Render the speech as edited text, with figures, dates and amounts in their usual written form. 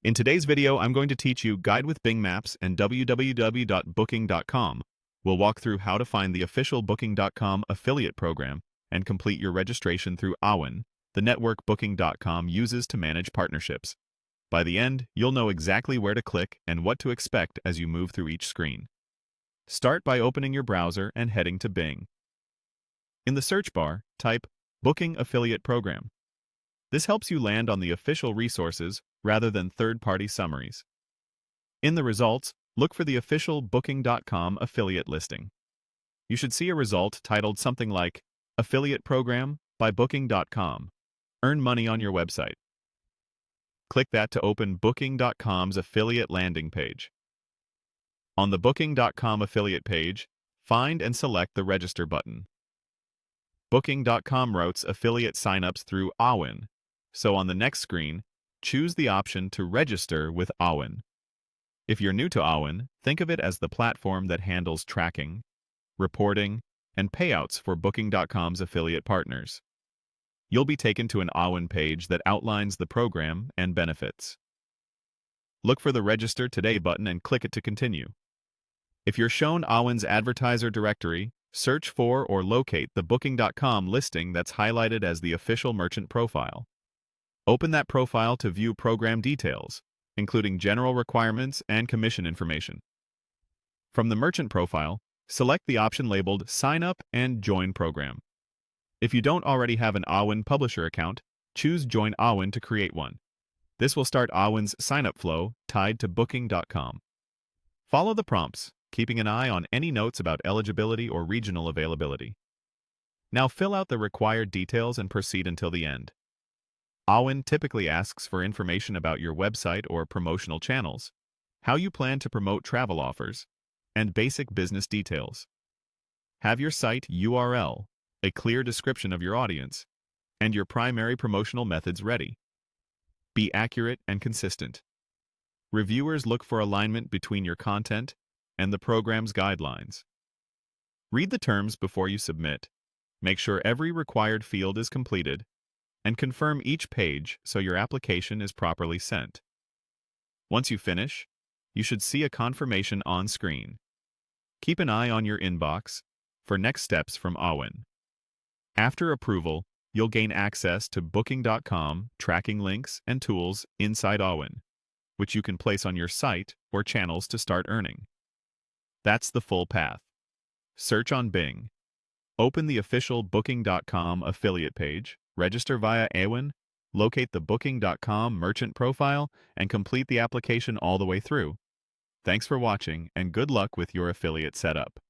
In today's video, I'm going to teach you Guide with Bing Maps and www.booking.com. We'll walk through how to find the official Booking.com affiliate program and complete your registration through Awin, the network Booking.com uses to manage partnerships. By the end, you'll know exactly where to click and what to expect as you move through each screen. Start by opening your browser and heading to Bing. In the search bar, type Booking Affiliate Program. This helps you land on the official resources rather than third-party summaries. In the results, look for the official Booking.com affiliate listing. You should see a result titled something like Affiliate Program by Booking.com. Earn money on your website. Click that to open Booking.com's affiliate landing page. On the Booking.com affiliate page, find and select the Register button. Booking.com routes affiliate signups through Awin, so on the next screen, choose the option to register with Awin. If you're new to Awin, think of it as the platform that handles tracking, reporting, and payouts for Booking.com's affiliate partners. You'll be taken to an Awin page that outlines the program and benefits. Look for the Register Today button and click it to continue. If you're shown Awin's advertiser directory, search for or locate the Booking.com listing that's highlighted as the official merchant profile. Open that profile to view program details, including general requirements and commission information. From the merchant profile, select the option labeled Sign Up and Join Program. If you don't already have an Awin publisher account, choose Join Awin to create one. This will start Awin's sign-up flow tied to Booking.com. Follow the prompts, keeping an eye on any notes about eligibility or regional availability. Now fill out the required details and proceed until the end. Awin typically asks for information about your website or promotional channels, how you plan to promote travel offers, and basic business details. Have your site URL, a clear description of your audience, and your primary promotional methods ready. Be accurate and consistent. Reviewers look for alignment between your content and the program's guidelines. Read the terms before you submit. Make sure every required field is completed, and confirm each page so your application is properly sent. Once you finish, you should see a confirmation on screen. Keep an eye on your inbox for next steps from Awin. After approval, you'll gain access to Booking.com tracking links and tools inside Awin, which you can place on your site or channels to start earning. That's the full path. Search on Bing. Open the official Booking.com affiliate page, register via Awin, locate the Booking.com merchant profile, and complete the application all the way through. Thanks for watching, and good luck with your affiliate setup.